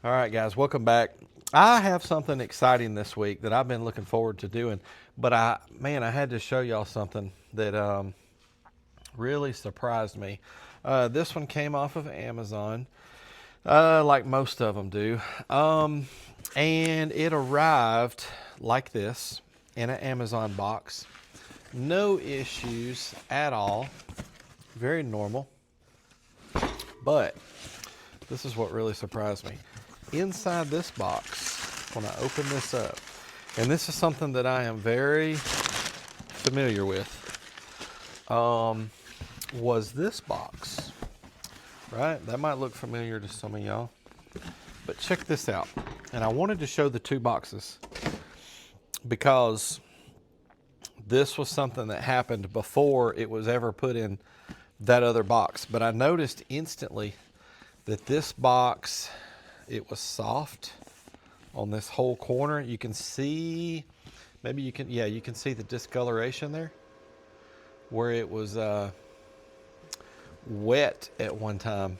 All right, guys, welcome back. I have something exciting this week that I've been looking forward to doing, but I had to show y'all something that really surprised me. This one came off of Amazon, like most of them do, and it arrived like this in an Amazon box. No issues at all. Very normal. But this is what really surprised me. Inside this box, when I open this up, and this is something that I am very familiar with, was this box, right? That might look familiar to some of y'all, but check this out. And I wanted to show the two boxes because this was something that happened before it was ever put in that other box. But I noticed instantly that this box, it was soft on this whole corner. You can see, maybe you can, yeah, you can see the discoloration there where it was wet at one time.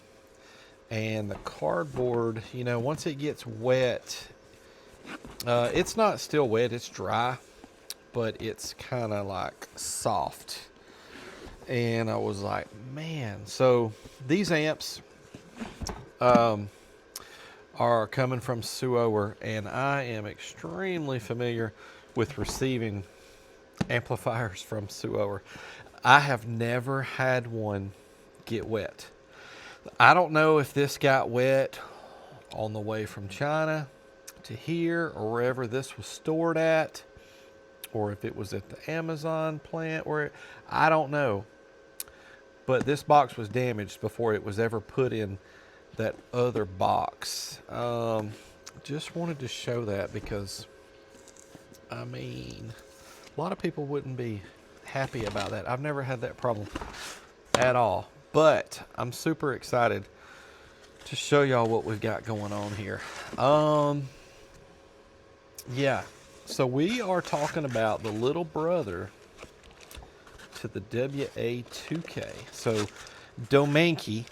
And the cardboard, you know, once it gets wet, it's not still wet, it's dry, but it's kind of like soft. And I was like, man, so these amps are coming from Suower, and I am extremely familiar with receiving amplifiers from Suower. I have never had one get wet. I don't know if this got wet on the way from China to here or wherever this was stored at, or if it was at the Amazon plant, I don't know. But this box was damaged before it was ever put in that other box. Just wanted to show that because, I mean, a lot of people wouldn't be happy about that. I've never had that problem at all. But I'm super excited to show y'all what we've got going on here. Yeah, so we are talking about the little brother to the WA2K. So Domanki,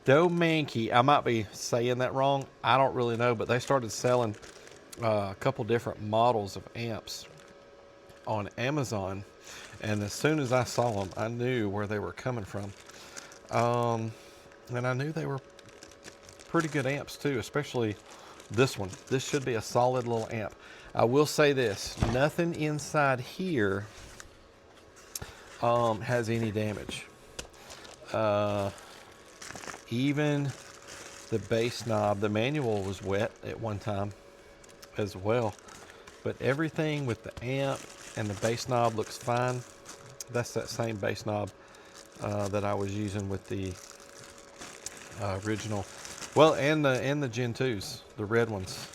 Domanki, I might be saying that wrong. I don't really know, but they started selling a couple different models of amps on Amazon. And as soon as I saw them, I knew where they were coming from. And I knew they were pretty good amps too, especially this one. This should be a solid little amp. I will say this, nothing inside here has any damage. Even the bass knob, the manual was wet at one time as well, but everything with the amp and the bass knob looks fine. That's that same bass knob that I was using with the original, well, and the Gen 2s, the red ones.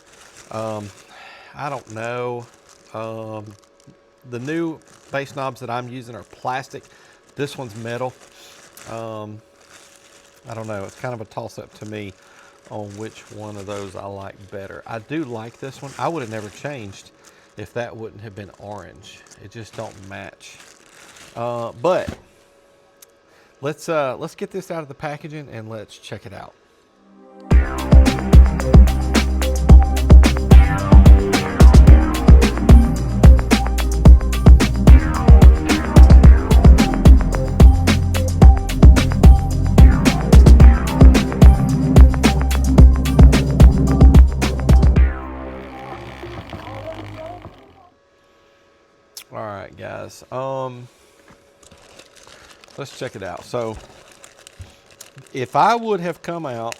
I don't know. The new bass knobs that I'm using are plastic. This one's metal. I don't know. It's kind of a toss-up to me on which one of those I like better. I do like this one. I would have never changed if that wouldn't have been orange. It just don't match. But let's get this out of the packaging and let's check it out. All right, guys. Let's check it out. So, if I would have come out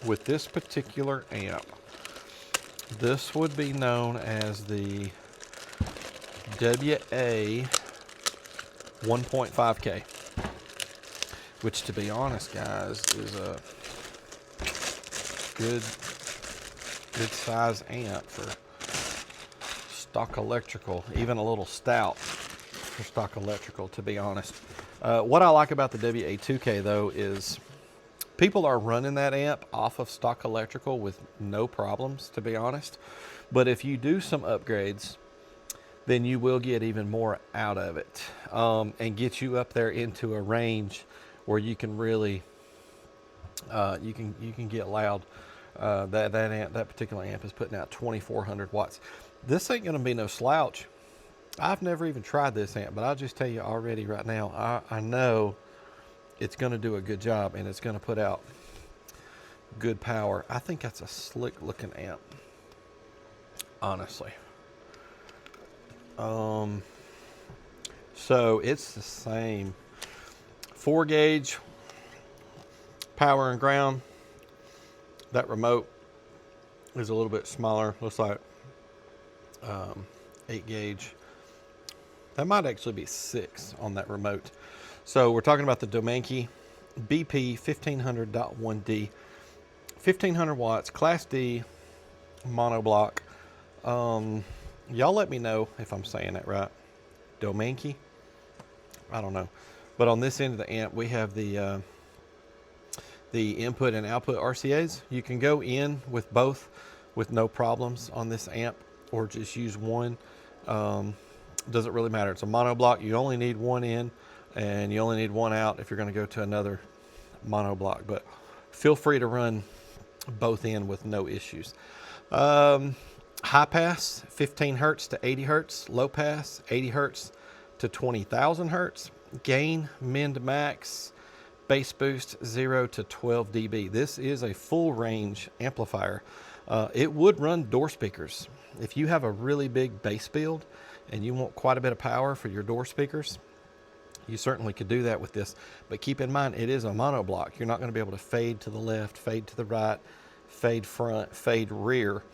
with this particular amp, this would be known as the WA 1.5K, which, to be honest, guys, is a good size amp for stock electrical, even a little stout for stock electrical, to be honest. What I like about the WA2K though is people are running that amp off of stock electrical with no problems, to be honest. But if you do some upgrades, then you will get even more out of it, and get you up there into a range where you can really You can get loud. That particular amp is putting out 2,400 watts. This ain't gonna be no slouch. I've never even tried this amp, but I'll just tell you already right now, I know it's gonna do a good job and it's gonna put out good power. I think that's a slick looking amp, honestly. So it's the same 4 gauge power and ground. That remote is a little bit smaller, looks like 8 gauge. That might actually be 6 on that remote. So we're talking about the Domanki BP-1500.1D, 1500 watts, Class D, monoblock. Y'all let me know if I'm saying that right. Domanki? I don't know. But on this end of the amp, we have the input and output RCAs. You can go in with both with no problems on this amp, or just use one. Doesn't really matter. It's a monoblock. You only need one in and you only need one out if you're going to go to another monoblock, but feel free to run both in with no issues. High pass 15 hertz to 80 hertz, low pass 80 hertz to 20,000 hertz, gain min to max, bass boost 0 to 12 dB. This is a full range amplifier. It would run door speakers. If you have a really big bass build and you want quite a bit of power for your door speakers, you certainly could do that with this. But keep in mind, it is a monoblock. You're not going to be able to fade to the left, fade to the right, fade front, fade rear.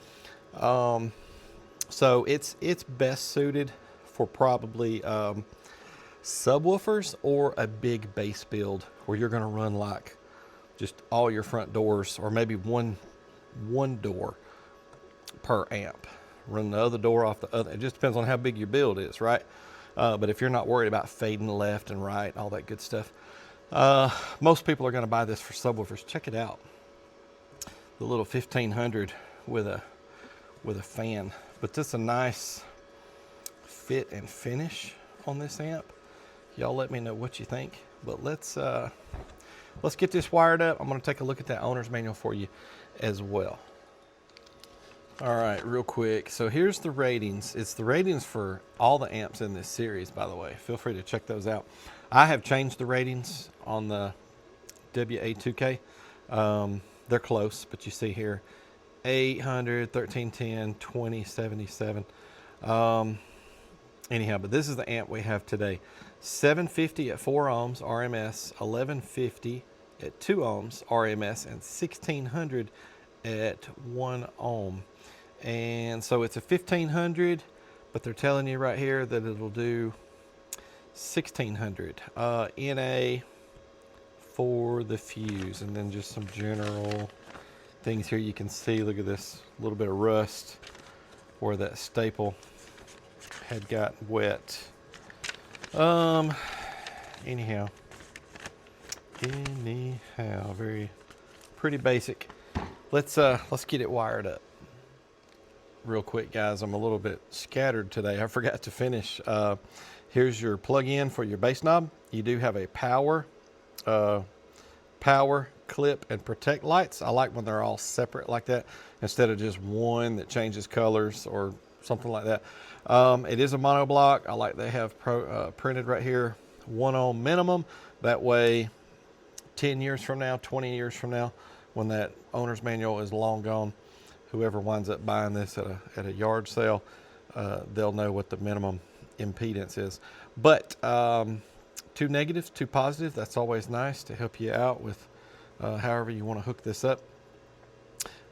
So it's best suited for probably subwoofers or a big bass build where you're going to run like just all your front doors, or maybe one door per amp. Run the other door off the other. It just depends on how big your build is, right? But if you're not worried about fading left and right, all that good stuff, most people are going to buy this for subwoofers. Check it out, the little 1500 with a fan. But this is a nice fit and finish on this amp. Y'all let me know what you think. But let's get this wired up. I'm going to take a look at that owner's manual for you as well. All right, real quick. So here's the ratings. It's the ratings for all the amps in this series, by the way. Feel free to check those out. I have changed the ratings on the WA2K. They're close, but you see here 800, 1310, 2077. Anyhow, but this is the amp we have today. 750 at 4 ohms RMS, 1150 at 2 ohms RMS, and 1600 at 1 ohm. And so it's a 1500, but they're telling you right here that it'll do 1600 NA for the fuse. And then just some general things here you can see. Look at this little bit of rust where that staple had got wet. Anyhow, very pretty basic. Let's get it wired up real quick, guys. I'm a little bit scattered today. I forgot to finish. Here's your plug-in for your bass knob. You do have a power clip and protect lights. I like when they're all separate like that instead of just one that changes colors or something like that. It is a monoblock. I like they have printed right here 1 ohm minimum. That way 10 years from now, 20 years from now, when that owner's manual is long gone, whoever winds up buying this at a yard sale, they'll know what the minimum impedance is. But 2 negatives, 2 positives, that's always nice to help you out with however you want to hook this up.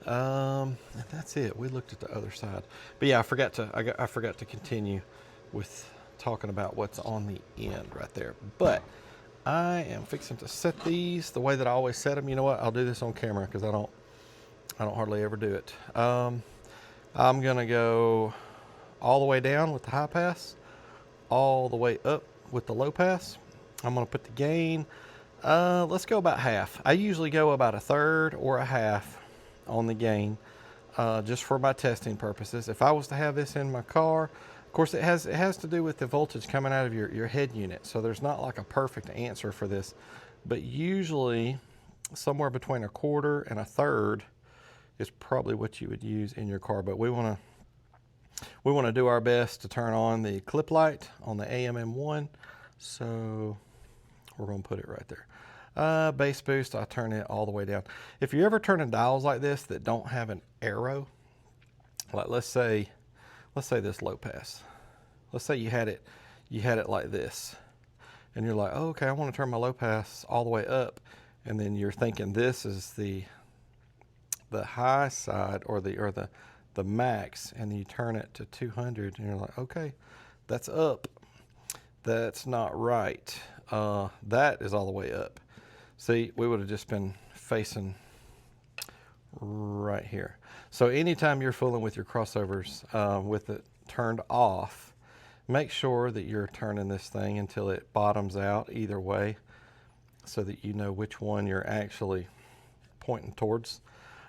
And that's it. We looked at the other side. But yeah, I forgot to continue with talking about what's on the end right there. But I am fixing to set these the way that I always set them. You know what? I'll do this on camera because I don't hardly ever do it. I'm gonna go all the way down with the high pass, all the way up with the low pass. I'm gonna put the gain. Let's go about half. I usually go about 1/3 or 1/2 on the gain, just for my testing purposes. If I was to have this in my car, of course it has to do with the voltage coming out of your head unit. So there's not like a perfect answer for this, but usually somewhere between 1/4 and 1/3 is probably what you would use in your car. But we want to do our best to turn on the clip light on the AMM1. So we're going to put it right there. Bass boost, I turn it all the way down. If you're ever turning dials like this that don't have an arrow, like let's say this low pass. Let's say you had it like this, and you're like, oh, okay, I want to turn my low pass all the way up, and then you're thinking this is the high side or the max, and then you turn it to 200, and you're like, okay, that's up. That's not right. That is all the way up. See, we would have just been facing right here. So anytime you're fooling with your crossovers with it turned off, make sure that you're turning this thing until it bottoms out either way, so that you know which one you're actually pointing towards.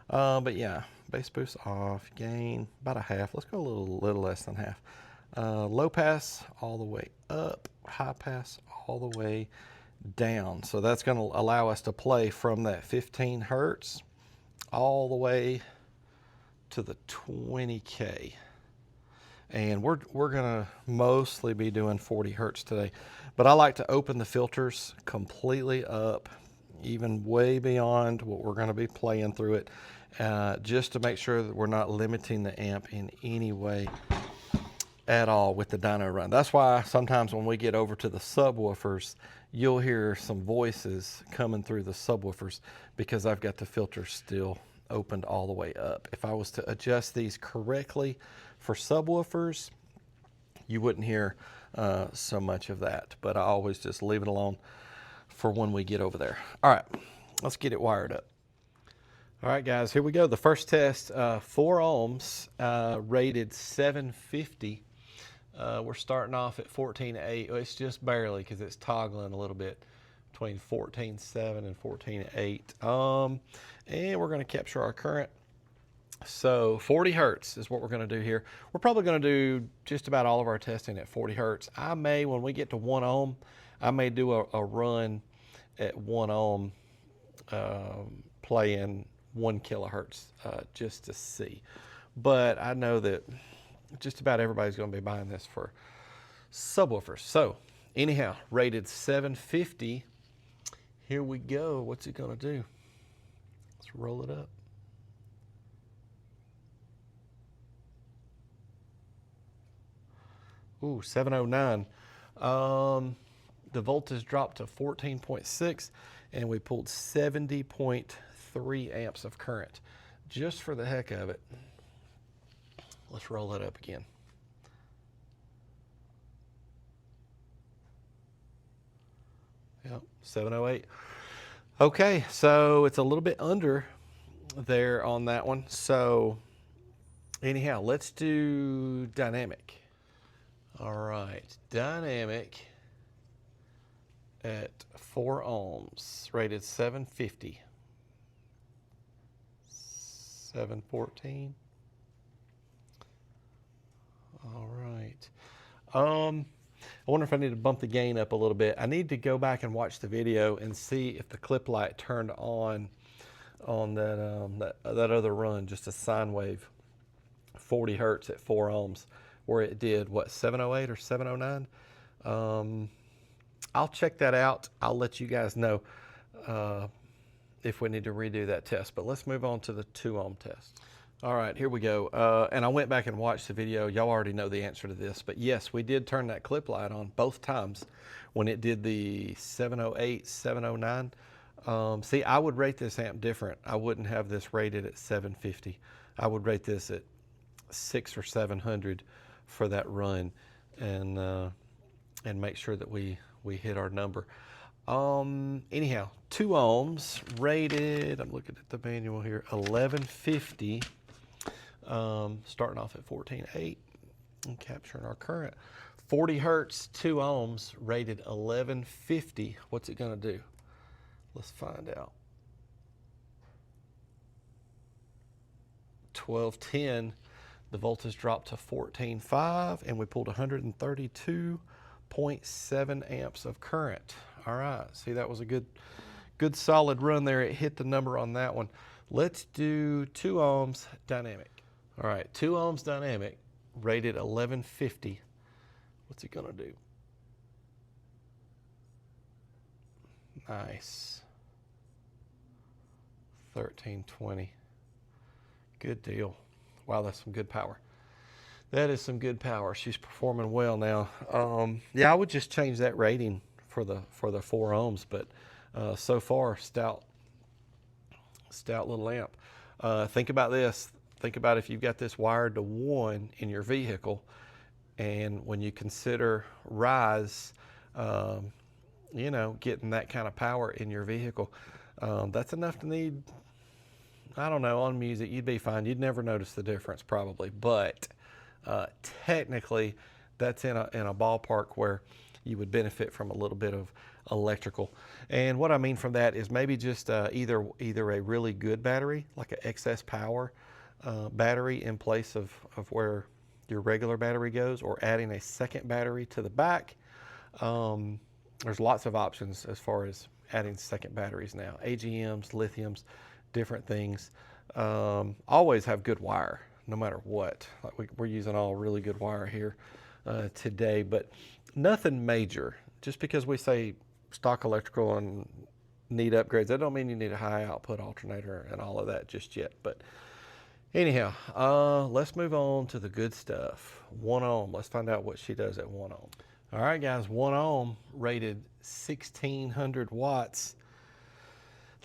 But yeah, bass boost off, gain about 1/2. Let's go a little less than 1/2. Low pass all the way up, high pass all the way down. So that's going to allow us to play from that 15 hertz all the way to the 20K. And we're going to mostly be doing 40 hertz today. But I like to open the filters completely up, even way beyond what we're going to be playing through it, just to make sure that we're not limiting the amp in any way at all with the dyno run. That's why sometimes when we get over to the subwoofers, you'll hear some voices coming through the subwoofers, because I've got the filters still opened all the way up. If I was to adjust these correctly for subwoofers, you wouldn't hear so much of that, but I always just leave it alone for when we get over there. All right, let's get it wired up. All right, guys, here we go. The first test, 4 ohms, rated 750. We're starting off at 14.8. It's just barely, because it's toggling a little bit between 14.7 and 14.8. And we're going to capture our current. So 40 hertz is what we're going to do here. We're probably going to do just about all of our testing at 40 hertz. I may, when we get to 1 ohm, I may do a run at 1 ohm, playing 1 kilohertz just to see. But I know that just about everybody's going to be buying this for subwoofers. So anyhow, rated 750. Here we go. What's it going to do? Let's roll it up. Ooh, 709. The voltage dropped to 14.6, and we pulled 70.3 amps of current. Just for the heck of it, let's roll that up again. Yep, 708. Okay, so it's a little bit under there on that one. So anyhow, let's do dynamic. All right, dynamic at 4 ohms, rated 750. 714. All right. I wonder if I need to bump the gain up a little bit. I need to go back and watch the video and see if the clip light turned on that other run, just a sine wave, 40 hertz at 4 ohms, where it did, what, 708 or 709? I'll check that out. I'll let you guys know if we need to redo that test. But let's move on to the 2 ohm test. All right, here we go. And I went back and watched the video. Y'all already know the answer to this. But yes, we did turn that clip light on both times when it did the 708, 709. See, I would rate this amp different. I wouldn't have this rated at 750. I would rate this at 600 or 700 for that run, and make sure that we hit our number. Anyhow, 2 ohms rated, I'm looking at the manual here, 1150, starting off at 14.8 and capturing our current. 40 hertz, 2 ohms, rated 1150. What's it going to do? Let's find out. 1210, the voltage dropped to 14.5, and we pulled 132.7 amps of current. All right, see, that was a good good solid run there. It hit the number on that one. Let's do 2 ohms dynamic. All right, 2 ohms dynamic, rated 1150. What's it gonna do? Nice. 1320. Good deal. Wow, that's some good power. That is some good power. She's performing well now. Yeah, I would just change that rating for the 4 ohms, but so far, stout little amp. Think about this. Think about if you've got this wired to 1 in your vehicle, and when you consider rise, you know, getting that kind of power in your vehicle, that's enough to need, I don't know, on music, you'd be fine. You'd never notice the difference probably, but technically that's in a ballpark where you would benefit from a little bit of electrical. And what I mean from that is maybe just either a really good battery, like an excess power battery in place of where your regular battery goes, or adding a second battery to the back. There's lots of options as far as adding second batteries now. AGMs, lithiums, different things. Always have good wire, no matter what. Like we're using all really good wire here today, but nothing major. Just because we say stock electrical and need upgrades, that don't mean you need a high output alternator and all of that just yet. But anyhow, let's move on to the good stuff. 1 ohm. Let's find out what she does at 1 ohm. All right, guys, 1 ohm, rated 1600 watts.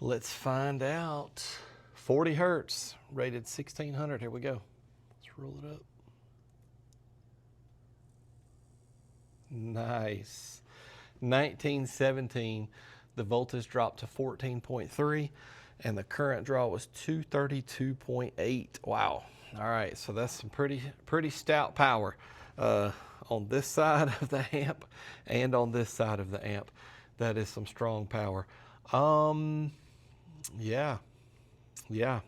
Let's find out. 40 hertz, rated 1600. Here we go. Let's roll it up. Nice. 1917, the voltage dropped to 14.3, and the current draw was 232.8. Wow. All right, so that's some pretty stout power on this side of the amp and on this side of the amp. That is some strong power. Yeah,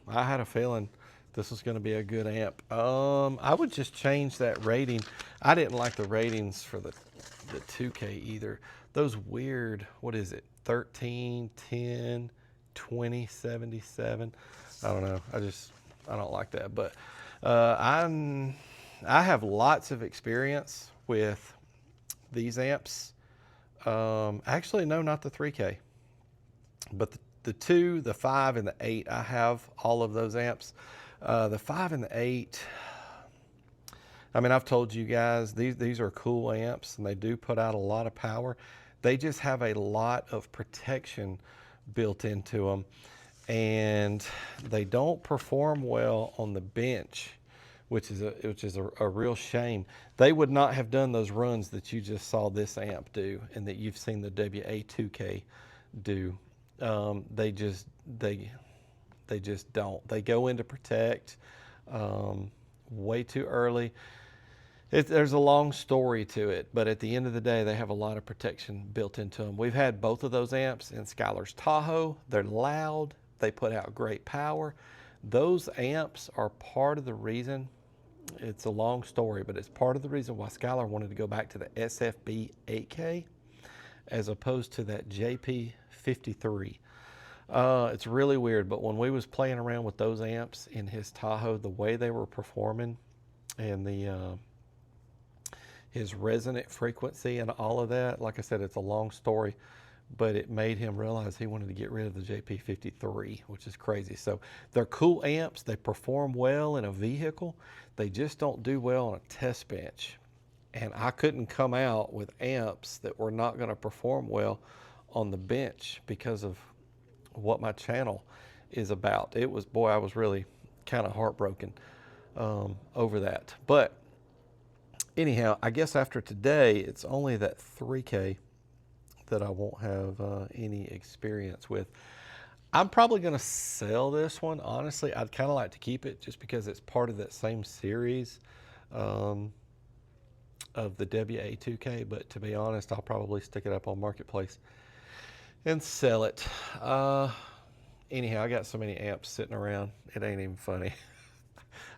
I had a feeling this was going to be a good amp. I would just change that rating. I didn't like the ratings for the 2K either. Those weird, what is it, 13, 10, 20, 77. I don't know. I don't like that. But I have lots of experience with these amps. Actually, no, not the 3K, but the 2, the 5, and the 8. I have all of those amps. The 5 and the 8, I mean, I've told you guys, these are cool amps, and they do put out a lot of power. They just have a lot of protection built into them, and they don't perform well on the bench, which is a real shame. They would not have done those runs that you just saw this amp do, and that you've seen the WA2K do. They just don't. They go into protect way too early. There's a long story to it, but at the end of the day, they have a lot of protection built into them. We've had both of those amps in Skylar's Tahoe. They're loud. They put out great power. Those amps are part of the reason, it's a long story, but it's part of the reason why Skylar wanted to go back to the SFB 8K as opposed to that JP-53. It's really weird, but when we was playing around with those amps in his Tahoe, the way they were performing and his resonant frequency and all of that, like I said, it's a long story, but it made him realize he wanted to get rid of the JP-53, which is crazy. So they're cool amps. They perform well in a vehicle. They just don't do well on a test bench. And I couldn't come out with amps that were not going to perform well on the bench because of what my channel is about. It was, boy, I was really kind of heartbroken over that. But anyhow, I guess after today, it's only that 3K that I won't have any experience with. I'm probably going to sell this one. Honestly, I'd kind of like to keep it just because it's part of that same series of the WA2K. But to be honest, I'll probably stick it up on Marketplace and sell it. Anyhow, I got so many amps sitting around, it ain't even funny.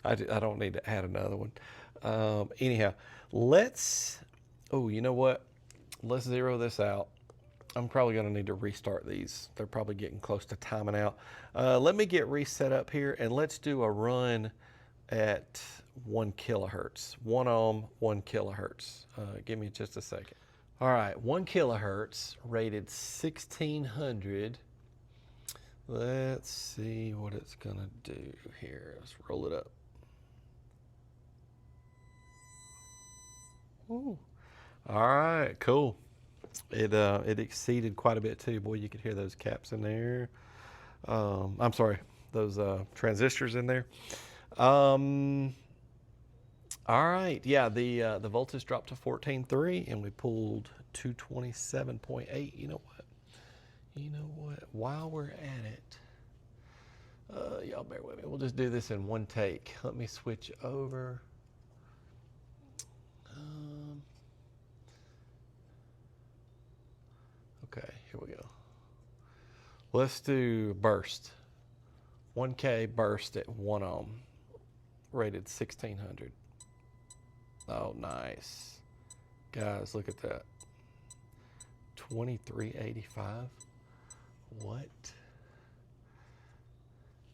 I don't need to add another one. Anyhow, you know what? Let's zero this out I'm probably going to need to restart these. They're probably getting close to timing out. Let me get reset up here, and let's do a run at 1 kilohertz. 1 ohm, 1 kilohertz. Give me just a second. All right, 1 kilohertz, rated 1600. Let's see what it's going to do here. Let's roll it up. Ooh. All right, cool. It exceeded quite a bit too. Boy, you could hear those caps in there. I'm sorry, those transistors in there. All right, yeah, the voltage dropped to 14.3 and we pulled 227.8. You know what? While we're at it, y'all bear with me. We'll just do this in one take. Let me switch over. Okay, here we go. Let's do burst. 1K burst at 1 ohm, rated 1600. Oh, nice. Guys, look at that. 2385. What?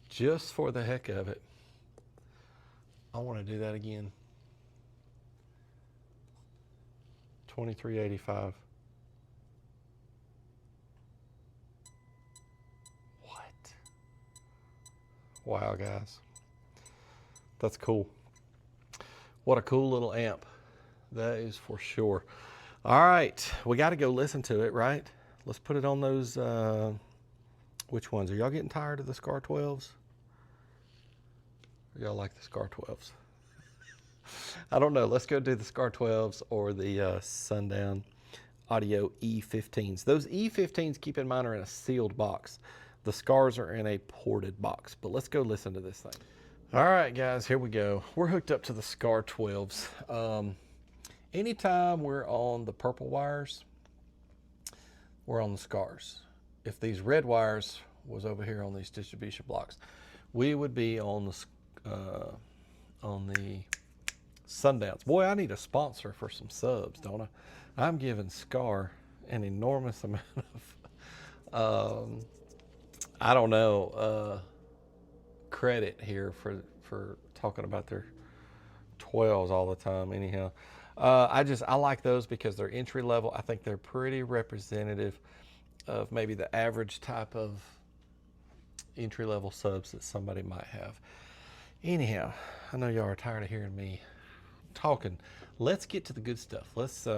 Just for the heck of it. I want to do that again. 2385. Wow, guys. That's cool. What a cool little amp. That is for sure. All right, we got to go listen to it, right? Let's put it on those, which ones? Are y'all getting tired of the SCAR 12s? Or y'all like the SCAR 12s? I don't know. Let's go do the SCAR 12s or the Sundown Audio E15s. Those E15s, keep in mind, are in a sealed box. The SCARs are in a ported box, but let's go listen to this thing. All right, guys, here we go. We're hooked up to the SCAR 12s. Anytime we're on the purple wires, we're on the SCARs. If these red wires was over here on these distribution blocks, we would be on the Sundowns. Boy, I need a sponsor for some subs, don't I? I'm giving SCAR an enormous amount of I don't know, credit here for talking about their 12s all the time. Anyhow, I like those because they're entry level. I think they're pretty representative of maybe the average type of entry level subs that somebody might have. Anyhow, I know y'all are tired of hearing me talking. Let's get to the good stuff. Let's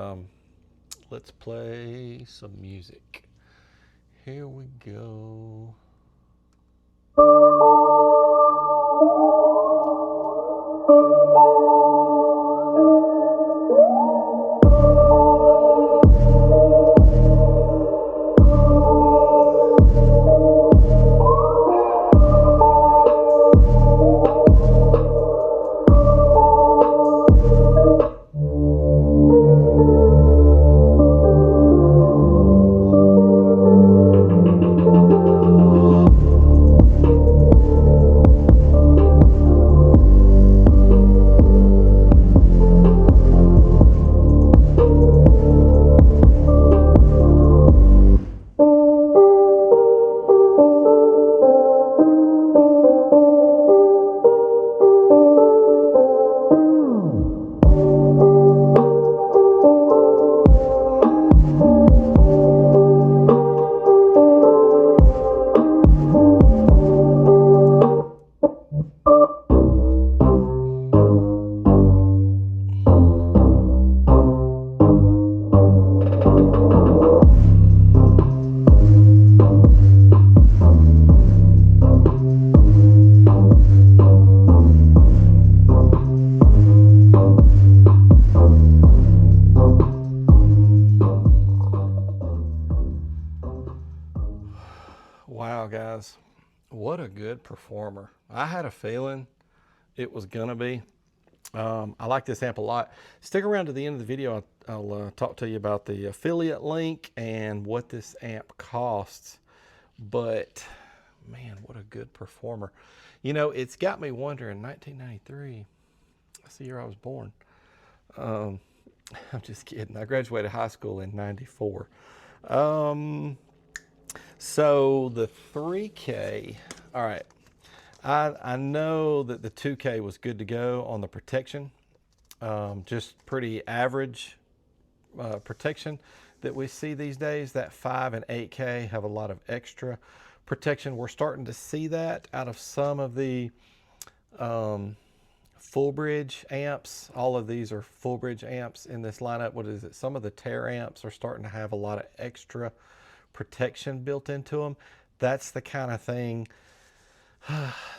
play some music. Here we go. Wow, guys, what a good performer. I had a feeling it was gonna be. I like this amp a lot. Stick around to the end of the video. I'll talk to you about the affiliate link and what this amp costs. But man, what a good performer. You know, it's got me wondering, 1993, that's the year I was born. I'm just kidding. I graduated high school in 94. So the 3K, all right. I know that the 2K was good to go on the protection. Just pretty average protection that we see these days. That 5 and 8K have a lot of extra protection. We're starting to see that out of some of the full bridge amps. All of these are full bridge amps in this lineup. What is it? Some of the Tear amps are starting to have a lot of extra protection built into them. That's the kind of thing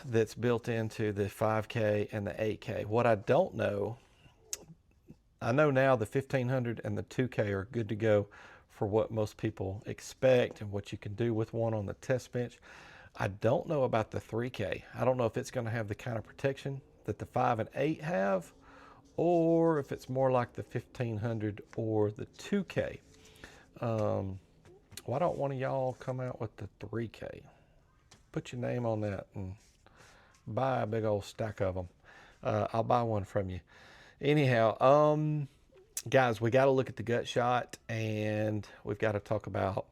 that's built into the 5K and the 8K. What I don't know, I know now the 1500 and the 2K are good to go for what most people expect and what you can do with one on the test bench. I don't know about the 3K. I don't know if it's going to have the kind of protection that the 5 and 8 have, or if it's more like the 1500 or the 2K. Why don't one of y'all come out with the 3K? Put your name on that and buy a big old stack of them. I'll buy one from you. Anyhow, guys, we got to look at the gut shot, and we've got to talk about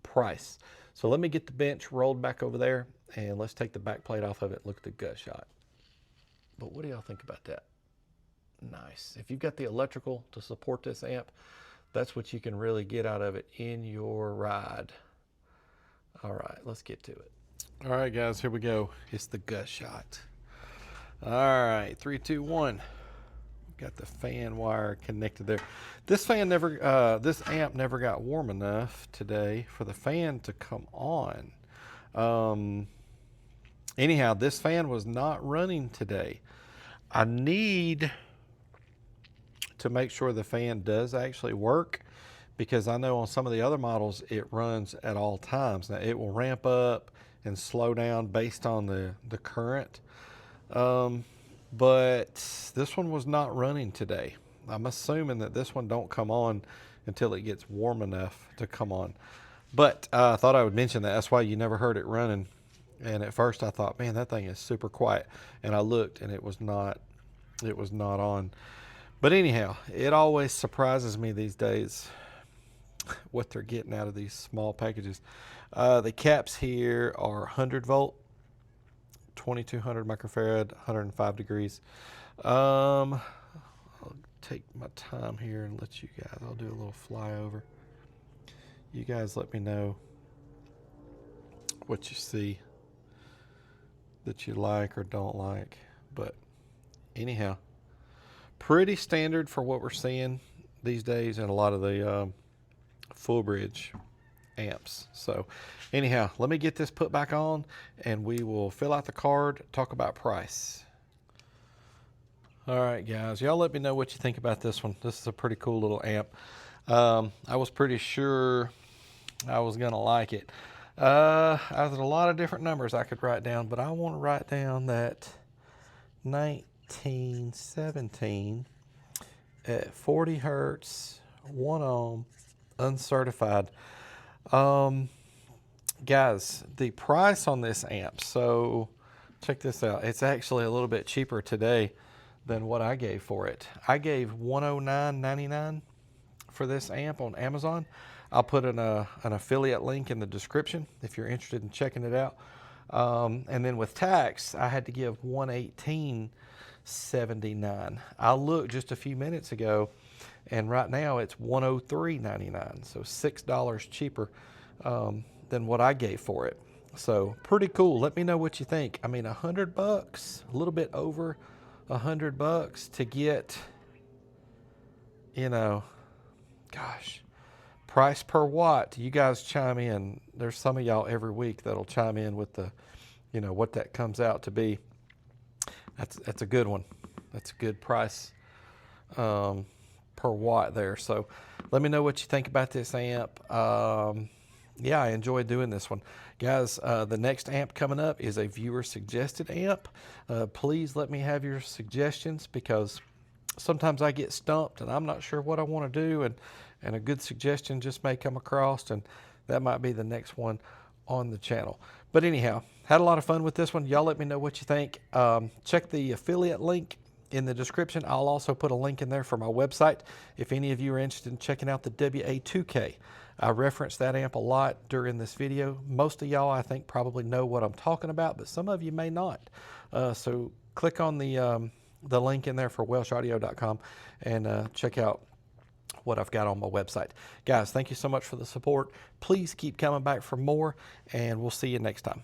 price. So let me get the bench rolled back over there, and let's take the back plate off of it and look at the gut shot. But what do y'all think about that? Nice. If you've got the electrical to support this amp, that's what you can really get out of it in your ride. All right, let's get to it. All right, guys, here we go. It's the gut shot. All right, 3, 2, 1. Got the fan wire connected there. This fan this amp never got warm enough today for the fan to come on. Anyhow, this fan was not running today. I need to make sure the fan does actually work, because I know on some of the other models it runs at all times. Now it will ramp up and slow down based on the current, but this one was not running today. I'm assuming that this one don't come on until it gets warm enough to come on. But I thought I would mention that. That's why you never heard it running. And at first I thought, man, that thing is super quiet. And I looked and it was not on. But anyhow, it always surprises me these days what they're getting out of these small packages. The caps here are 100 volt, 2200 microfarad, 105 degrees. I'll take my time here and let you guys, I'll do a little flyover. You guys let me know what you see that you like or don't like. But anyhow, pretty standard for what we're seeing these days in a lot of the full bridge amps. So anyhow, let me get this put back on and we will fill out the card, talk about price. All right, guys, y'all let me know what you think about this one. This is a pretty cool little amp. I was pretty sure I was gonna like it. There's a lot of different numbers I could write down, but I want to write down that 1917 at 40 hertz, 1 ohm, uncertified. Guys, the price on this amp, so check this out. It's actually a little bit cheaper today than what I gave for it. I gave $109.99 for this amp on Amazon. I'll put an affiliate link in the description if you're interested in checking it out. And then with tax, I had to give $118.79. I looked just a few minutes ago, and right now it's $103.99, so $6 cheaper than what I gave for it. So pretty cool. Let me know what you think. I mean, $100, a little bit over $100 to get, you know, gosh. Price per watt, you guys chime in. There's some of y'all every week that'll chime in with the, you know, what that comes out to be. That's a good one. That's a good price per watt there. So let me know what you think about this amp. Yeah, I enjoyed doing this one. Guys, the next amp coming up is a viewer suggested amp. Please let me have your suggestions, because sometimes I get stumped and I'm not sure what I want to do, and a good suggestion just may come across, and that might be the next one on the channel. But anyhow, had a lot of fun with this one. Y'all let me know what you think. Check the affiliate link in the description. I'll also put a link in there for my website if any of you are interested in checking out the WA2K. I reference that amp a lot during this video. Most of y'all, I think, probably know what I'm talking about, but some of you may not. So click on the link in there for welshaudio.com and check out what I've got on my website. Guys, thank you so much for the support. Please keep coming back for more, and we'll see you next time.